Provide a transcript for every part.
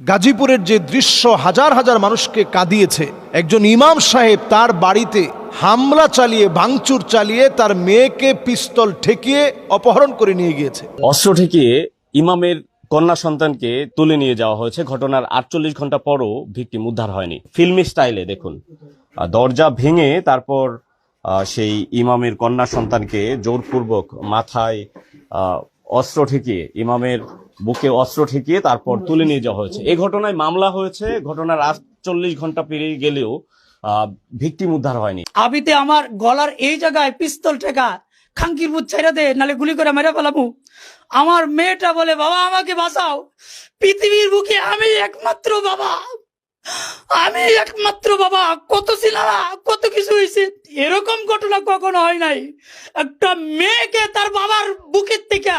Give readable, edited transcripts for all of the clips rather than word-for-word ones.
গাজীপুরের যে দৃশ্য হাজার হাজার মানুষকে কাঁদিয়েছে, একজন ইমাম সাহেব তার বাড়িতে হামলা চালিয়ে ভাঙচুর চালিয়ে তার মেয়েকে পিস্তল ঠেকিয়ে অপহরণ করে নিয়ে গিয়েছে। অস্ত্র ঠেকিয়ে ইমামের কন্যা সন্তানকে তুলে নিয়ে যাওয়া হয়েছে। ঘটনার 48 ঘন্টা পরও ভিকটিম উদ্ধার হয়নি। ফিল্মি স্টাইলে দেখুন, দরজা ভেঙে তারপর সেই ইমামের কন্যা সন্তানকে জোরপূর্বক মাথায় অস্ত্র ঠেকিয়ে, ইমামের বুকে অস্ত্র ঠেকিয়ে তারপর তুলে নিয়ে যাওয়া হয়েছে। এই ঘটনায় মামলা হয়েছে। ঘটনার 48 ঘন্টা পেরিয়ে গেলেও ভিকটিম উদ্ধার হয়নি। আবিতে আমার গলার এই জায়গায় পিস্তল ঠেকা, খাঙ্কির বুট ছেড়ে দে, নালে গুলি করে মেরে ফেলাবো। আমার মেয়েটা বলে, বাবা আমাকে বাঁচাও, পৃথিবীর বুকে আমি একমাত্র বাবা, আমি একমাত্র বাবা। কত সিনারা, কত কিছু হয়েছে, এরকম ঘটনা কখনো হয় নাই। একটা মেয়েকে তার বাবার বুকের থেকে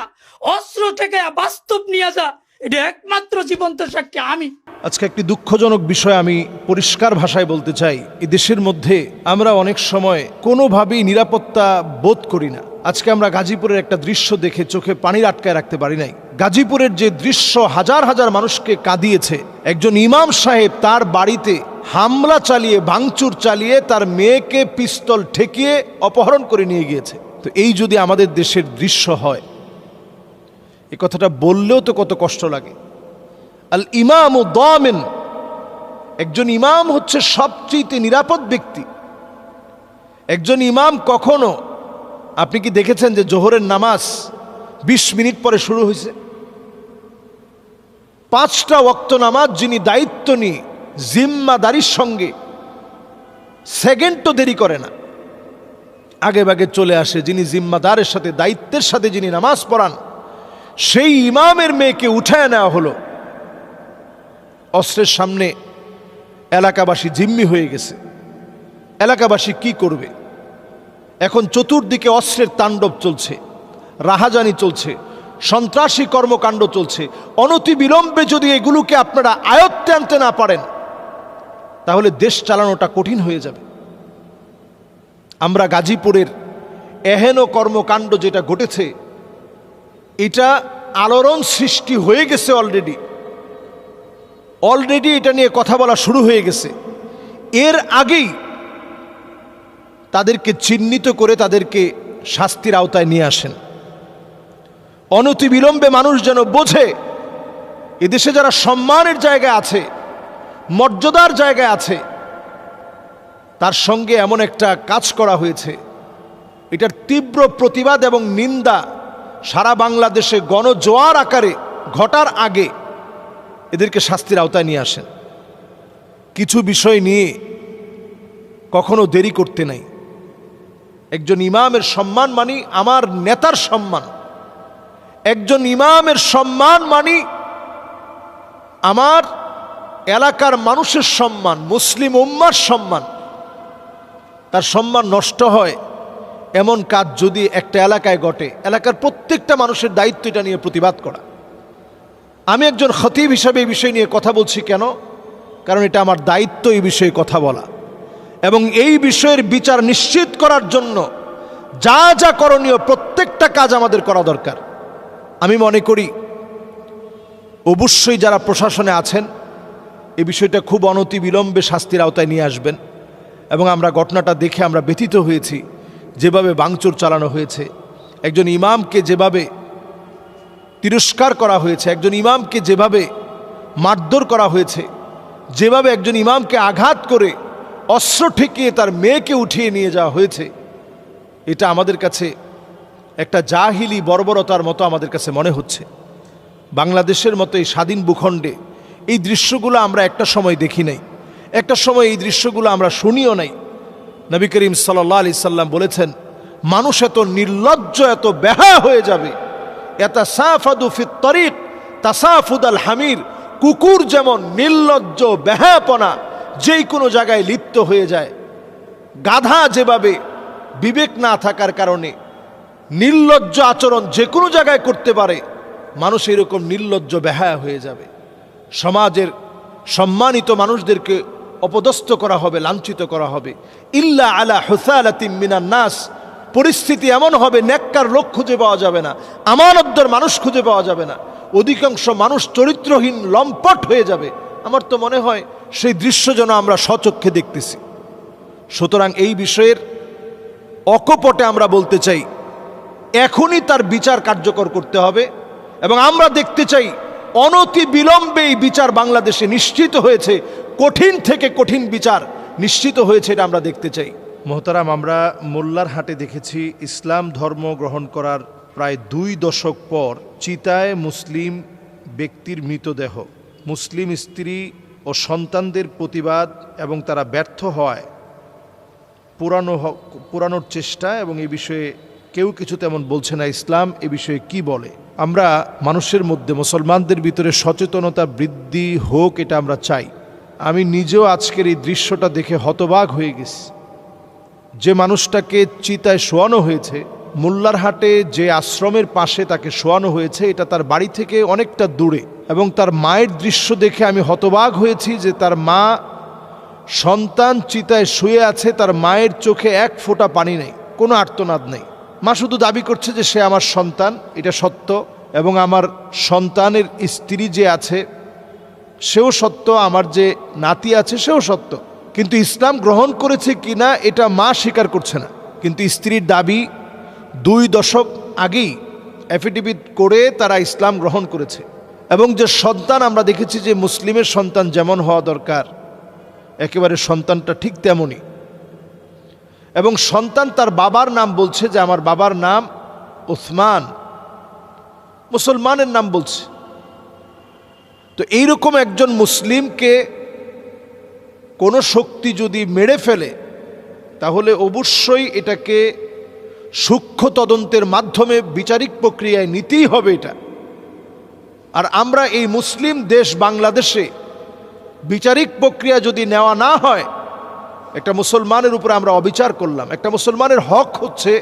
অস্ত্র থেকে বাস্তব নিয়ে যা, এটা একমাত্র জীবন্ত সাক্ষী আমি। আজকে একটি দুঃখজনক বিষয় আমি পরিষ্কার ভাষায় বলতে চাই। এই দেশের মধ্যে আমরা অনেক সময় কোনোভাবেই নিরাপত্তা বোধ করি না। আজকে আমরা গাজীপুরের একটা দৃশ্য দেখে চোখে পানি আটকায় রাখতে পারি নাই। গাজীপুরের যে দৃশ্য হাজার হাজার মানুষকে কাঁদিয়েছে, একজন ইমাম সাহেব তার বাড়িতে হামলা চালিয়ে ভাঙচুর চালিয়ে তার মেয়েকে পিস্তল ঠেকিয়ে অপহরণ করে নিয়ে গিয়েছে। তো এই যদি আমাদের দেশের দৃশ্য হয়, এ কথাটা বললেও তো কত কষ্ট লাগে। আল ইমাম ও দামিন, একজন ইমাম হচ্ছে সবচেয়ে নিরাপদ ব্যক্তি। একজন ইমাম কখনো, আপনি কি দেখেছেন যে জোহরের নামাজ 20 মিনিট পরে শুরু হয়েছে? 5টা ওয়াক্ত নামাজ যিনি দায়িত্ব নিয়ে জিম্মাদারির সঙ্গে সেকেন্ডও দেরি করে না, আগে ভাগে চলে আসে, যিনি জিম্মাদারের সাথে দায়িত্বের সাথে যিনি নামাজ পড়ান, সেই ইমামের মেয়েকে উঠায় নেওয়া হলো। অস্ত্রের সামনে এলাকাবাসী জিম্মি হয়ে গেছে। এলাকাবাসী কি করবে? এখন চতুর্দিকে অস্ত্রের তাণ্ডব চলছে, রাহাজানি চলছে, সন্ত্রাসী কর্মকাণ্ড চলছে। অনতিবিলম্বে যদি এগুলোকে আপনারা আয়ত্তে আনতে না পারেন, তাহলে দেশ চালানোটা কঠিন হয়ে যাবে। আমরা গাজীপুরের এহেন কর্মকাণ্ড যেটা ঘটেছে, এটা আলোড়ন সৃষ্টি হয়ে গেছে। অলরেডি এটা নিয়ে কথা বলা শুরু হয়ে গেছে। এর আগেই তাদেরকে চিহ্নিত করে তাদেরকে শাস্তির আওতায় নিয়ে আসেন। অনতিবিলম্বে মানুষ যেন বোঝে, এদেশে যারা সম্মানের জায়গায় আছে, মর্যাদার জায়গায় আছে, তার সঙ্গে এমন একটা কাজ করা হয়েছে, এটার তীব্র প্রতিবাদ এবং নিন্দা সারা বাংলাদেশে গণজোয়ার আকারে ঘটার আগে এদেরকে শাস্তির আওতায় নিয়ে আসেন। কিছু বিষয় নিয়ে কখনো দেরি করতে নাই। একজন ইমামের সম্মান মানি আমার নেতার সম্মান, একজন ইমামের সম্মান মানি আমার এলাকার মানুষের সম্মান, মুসলিম উম্মার সম্মান। তার সম্মান নষ্ট হয় এমন কাজ যদি একটা এলাকায় ঘটে, এলাকার প্রত্যেকটা মানুষের দায়িত্ব এটা নিয়ে প্রতিবাদ করা। আমি একজন খতিব হিসাবে এই বিষয় নিয়ে কথা বলছি কেন? কারণ এটা আমার দায়িত্ব এই বিষয়ে কথা বলা এবং এই বিষয়ের বিচার নিশ্চিত করার জন্য যা যা করণীয় প্রত্যেকটা কাজ আমাদের করা দরকার। আমি মনে করি অবশ্যই যারা প্রশাসনে আছেন এই বিষয়টা খুব অনতিবিলম্বে শাস্তির আওতায় নিয়ে আসবেন। এবং আমরা ঘটনাটা দেখে আমরা ব্যথিত হয়েছি, যেভাবে ভাঙচুর চালানো হয়েছে, একজন ইমামকে যেভাবে তিরস্কার করা হয়েছে, একজন ইমামকে যেভাবে মারধর করা হয়েছে, যেভাবে একজন ইমামকে আঘাত করে অস্ত্র ঠেকিয়ে তার মেয়েকে উঠিয়ে নিয়ে যাওয়া হয়েছে, এটা আমাদের কাছে একটা জাহিলি বর্বরতার মতো আমাদের কাছে মনে হচ্ছে। বাংলাদেশের মতো এই স্বাধীন ভূখণ্ডে এই দৃশ্যগুলো আমরা একটা সময় দেখি নাই, একটা সময় এই দৃশ্যগুলো আমরা শুনিও নাই। নবী করিম সাল্লাল্লাহু আলাইহি সাল্লাম বলেছেন, মানুষ এত নির্লজ্জ, এত বেহায়া হয়ে যাবে, ইয়াতাসাফাদু ফিত তরিক তাসাফুদাল হামির। কুকুর যেমন নির্লজ্জ বেহায়াপনা যেই কোনো জায়গায় লিপ্ত হয়ে যায়, গাধা যেভাবে বিবেক না থাকার কারণে নির্লজ্জ আচরণ যে কোনো জায়গায় করতে পারে, মানুষ এরকম নির্লজ্জ বেহায়া হয়ে যাবে। সমাজের সম্মানিত মানুষদেরকে অপদস্থ করা হবে, লাঞ্ছিত করা হবে। ইল্লা আলা হুসালাতিম মিনান নাস, পরিস্থিতি এমন হবে নেককার লোক খুঁজে পাওয়া যাবে না, আমানতদার মানুষ খুঁজে পাওয়া যাবে না। অধিকাংশ মানুষ চরিত্রহীন লম্পট হয়ে যাবে। আমার তো মনে হয় সেই দৃশ্য যেন আমরা স্বচক্ষে দেখতেছি। সুতরাং এই বিষয়ের অকপটে আমরা বলতে চাই এখনই তার বিচার কার্যকর করতে হবে, এবং আমরা দেখতে চাই অনতি বিলম্বে এই বিচার বাংলাদেশে নিশ্চিত হয়েছে, কঠিন থেকে কঠিন বিচার নিশ্চিত হয়েছে, এটা আমরা দেখতে চাই। মোহতারাম, আমরা মোল্লার হাটে দেখেছি ইসলাম ধর্ম গ্রহণ করার প্রায় 2 দশক পর চিতায় মুসলিম ব্যক্তির মৃতদেহ, মুসলিম স্ত্রী ও সন্তানদের প্রতিবাদ এবং তারা ব্যর্থ হওয়ায় পুরানোর চেষ্টা, এবং এই বিষয়ে কেউ কিছু তেমন বলছে না। ইসলাম এ বিষয়ে কি বলে? আমরা মানুষের মধ্যে, মুসলমানদের ভিতরে সচেতনতা বৃদ্ধি হোক, এটা আমরা চাই। আমি নিজেও আজকের এই দৃশ্যটা দেখে হতবাক হয়ে গেছি। যে মানুষটাকে চিতায় শোয়ানো হয়েছে, মোল্লার হাটে যে আশ্রমের পাশে তাকে শোয়ানো হয়েছে, এটা তার বাড়ি থেকে অনেকটা দূরে, এবং তার মায়ের দৃশ্য দেখে আমি হতবাক হয়েছি যে তার মা, সন্তান চিতায় শুয়ে আছে, তার মায়ের চোখে এক ফোঁটা পানি নেই, কোনো আর্তনাদ নেই। মা শুধু দাবি করছে যে সে আমার সন্তান, এটা সত্য, এবং আমার সন্তানের স্ত্রী যে আছে সেও সত্য, আমার যে নাতি আছে সেও সত্য। কিন্তু ইসলাম গ্রহণ করেছে কিনা এটা মা স্বীকার করছে না। কিন্তু স্ত্রীর দাবি 2 দশক আগেই অ্যাফিডেভিট করে তারা ইসলাম গ্রহণ করেছে, এবং যে সন্তান আমরা দেখেছি যে মুসলিমের সন্তান যেমন হওয়া দরকার একেবারে সন্তানটা ঠিক তেমনই, এবং সন্তান তার বাবার নাম বলছে যে আমার বাবার নাম ওসমান, মুসলমানের নাম বলছে। তো এইরকম একজন মুসলিমকে কোনো শক্তি যদি মেরে ফেলে তাহলে অবশ্যই এটাকে সূক্ষ্ম তদন্তের মাধ্যমে বিচারিক প্রক্রিয়ায় নিতেই হবে এটা। আর আমরা এই মুসলিম দেশ বাংলাদেশে বিচারিক প্রক্রিয়া যদি নেওয়া না হয়, একটা মুসলমানের উপরে আমরা অবিচার করলাম। একটা মুসলমানের হক হচ্ছে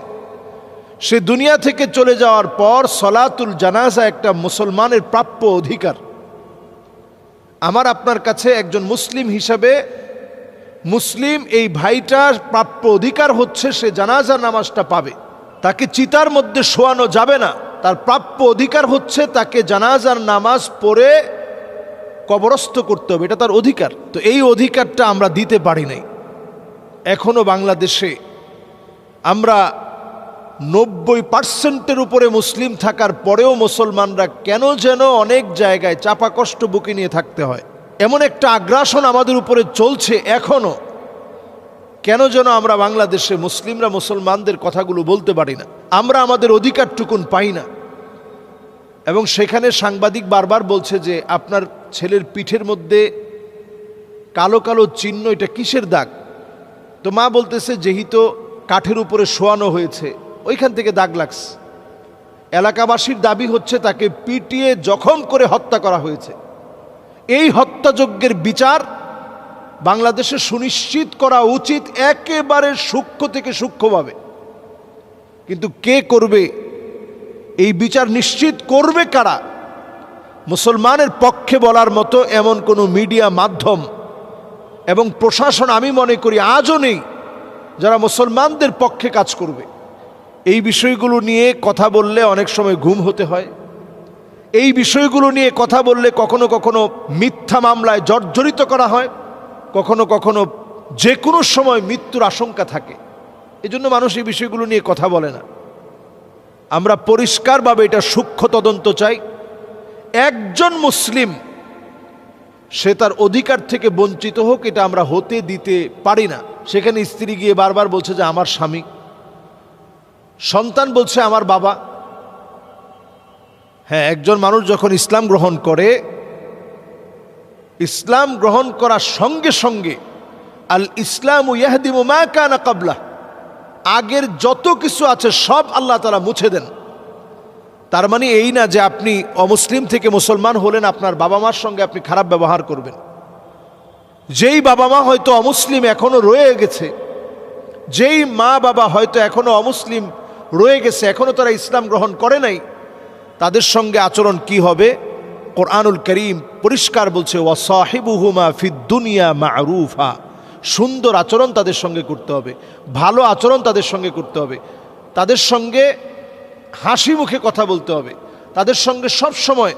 সে দুনিয়া থেকে চলে যাওয়ার পর সলাতুল জানাজা একটা মুসলমানের প্রাপ্য অধিকার। আমার আপনার কাছে একজন মুসলিম হিসাবে মুসলিম এই ভাইটার প্রাপ্য অধিকার হচ্ছে সে জানাজার নামাজটা পাবে। তাকে চিতার মধ্যে শোয়ানো যাবে না, তার প্রাপ্য অধিকার হচ্ছে তাকে জানাজার নামাজ পড়ে কবরস্থ করতে হবে, এটা তার অধিকার। তো এই অধিকারটা আমরা দিতে পারি নাই। এখনো বাংলাদেশে আমরা 90% উপরে মুসলিম থাকার পরেও মুসলমানরা কেন যেন অনেক জায়গায় চাপা কষ্ট বুকে নিয়ে থাকতে হয়। এমন একটা আগ্রাসন আমাদের উপরে চলছে এখনো, কেন যেন আমরা বাংলাদেশে মুসলিমরা মুসলমানদের কথাগুলো বলতে পারি না, আমরা আমাদের অধিকারটুকুন পাই না। এবং সেখানে সাংবাদিক বারবার বলছে যে আপনার ছেলের পিঠের মধ্যে কালো কালো চিহ্ন, এটা কিসের দাগ? তো মা বলতেছে যেহেতু কাঠের উপরে শোয়ানো হয়েছে ওইখান থেকে দাগ লাগছে। এলাকাবাসীর দাবি হচ্ছে তাকে পিটিয়ে জখম করে হত্যা করা হয়েছে। এই হত্যাযজ্ঞের বিচার বাংলাদেশে সুনিশ্চিত করা উচিত একেবারে সূক্ষ্ম থেকে সূক্ষ্মভাবে। কিন্তু কে করবে এই বিচার? নিশ্চিত করবে কারা? মুসলমানের পক্ষে বলার মতো এমন কোনো মিডিয়া মাধ্যম এবং প্রশাসন আমি মনে করি আজও নেই যারা মুসলমানদের পক্ষে কাজ করবে। এই বিষয়গুলো নিয়ে কথা বললে অনেক সময় ঘুম হতে হয়। এই বিষয়গুলো নিয়ে কথা বললে কখনো কখনো মিথ্যা মামলায় জর্জরিত করা হয়, কখনো কখনো যে কোনো সময় মৃত্যুর আশঙ্কা থাকে। এজন্য মানুষ এই বিষয়গুলো নিয়ে কথা বলে না। আমরা পরিষ্কারভাবে এটা সূক্ষ্ম তদন্ত চাই। একজন মুসলিম সে তার অধিকার থেকে বঞ্চিত হোক, এটা আমরা হতে দিতে পারি না। সেখানে স্ত্রী গিয়ে বারবার বলছে যে আমার স্বামী, সন্তান বলছে আমার বাবা। হ্যাঁ, একজন মানুষ যখন ইসলাম গ্রহণ করে, ইসলাম গ্রহণ করার সঙ্গে সঙ্গে আল ইসলামু ইয়াহদিমু মা কানা ক্বাবলা, আগের যত কিছু আছে সব আল্লাহ তাআলা মুছে দেন। তার মানে এই না যে আপনি অমুসলিম থেকে মুসলমান হলেন আপনার বাবা মার সঙ্গে আপনি খারাপ ব্যবহার করবেন। যেই বাবা মা হয়তো অমুসলিম এখনো রয়ে গেছে, যেই মা বাবা হয়তো এখনো অমুসলিম রয়ে গেছে, এখনো তারা ইসলাম গ্রহণ করে নাই, তাদের সঙ্গে আচরণ কি হবে? কোরআনুল করিম পরিষ্কার বলছে ওয়াসাহিবুহুমা ফিদ দুনিয়া মা'রুফা, সুন্দর আচরণ তাদের সঙ্গে করতে হবে, ভালো আচরণ তাদের সঙ্গে করতে হবে, তাদের সঙ্গে হাসি মুখে কথা বলতে হবে, তাদের সঙ্গে সব সময়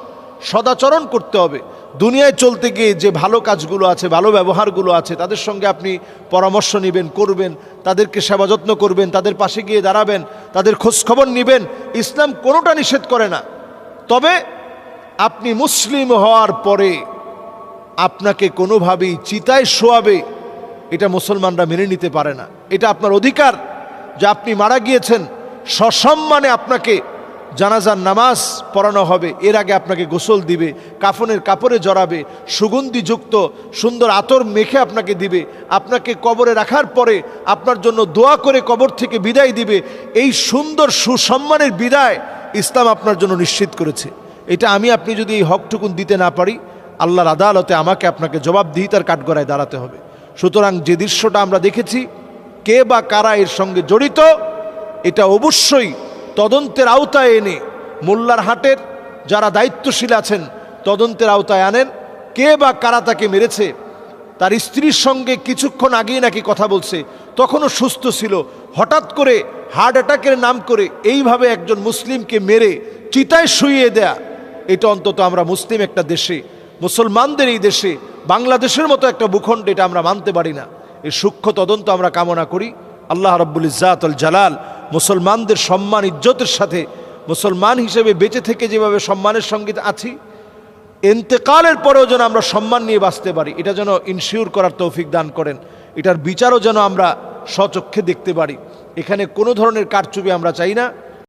সদাচরণ করতে হবে। দুনিয়ায় চলতে গিয়ে যে ভালো কাজগুলো আছে, ভালো ব্যবহারগুলো আছে, তাদের সঙ্গে আপনি পরামর্শ নেবেন, করবেন, তাদেরকে সেবা যত্ন করবেন, তাদের পাশে গিয়ে দাঁড়াবেন, তাদের খোঁজখবর নেবেন। ইসলাম কোনোটা নিষেধ করে না। তবে আপনি মুসলিম হওয়ার পরে আপনাকে কোনোভাবেই চিতায় শোয়াবে, এটা মুসলমানরা মেনে নিতে পারে না। এটা আপনার অধিকার যে আপনি মারা গিয়েছেন, সসম্মানে আপনাকে জানাজার নামাজ পড়ানো হবে, এর আগে আপনাকে গোসল দিবে, কাফনের কাপড়ে জড়াবে, সুগন্ধিযুক্ত সুন্দর আতর মেখে আপনাকে দিবে, আপনাকে কবরে রাখার পরে আপনার জন্য দোয়া করে কবর থেকে বিদায় দিবে। এই সুন্দর সুসম্মানের বিদায় ইসলাম আপনার জন্য নিশ্চিত করেছে। এটা আমি আপনি যদি এই হকটুকুন দিতে না পারি, আল্লাহর আদালতে আমাকে আপনাকে জবাবদিহিতার কাঠগড়ায় দাঁড়াতে হবে। সুতরাং যে দৃশ্যটা আমরা দেখেছি, কে বা কারা এর সঙ্গে জড়িত, এটা অবশ্যই তদন্তের আওতায় এনে মোল্লার হাটের যারা দায়িত্বশীল আছেন তদন্তের আওতায় আনেন। কে বা কারা তাকে মেরেছে, তার স্ত্রীর সঙ্গে কিছুক্ষণ আগেই নাকি কথা বলছে, তখনও সুস্থ ছিল, হঠাৎ করে হার্ট অ্যাটাকের নাম করে এইভাবে একজন মুসলিমকে মেরে চিতায় শুইয়ে দেয়া, এটা অন্তত আমরা মুসলিম একটা দেশে, মুসলমানদের এই দেশে, বাংলাদেশের মতো একটা ভূখণ্ডে এটা আমরা মানতে পারি না। এই সূক্ষ্ম তদন্ত আমরা কামনা করি। আল্লাহ রাব্বুল ইজ্জাত আল জালাল মুসলমানদের সম্মান ইজ্জতের সাথে, মুসলমান হিসেবে বেঁচে থেকে যেভাবে সম্মানের সঙ্গে আছি, ইন্তেকালের পরেও যেন আমরা সম্মান নিয়ে বাঁচতে পারি, এটা যেন ইনশিওর করার তৌফিক দান করেন। এটার বিচারও যেন আমরা স্বচক্ষে দেখতে পারি। এখানে কোনো ধরনের কারচুপি আমরা চাই না।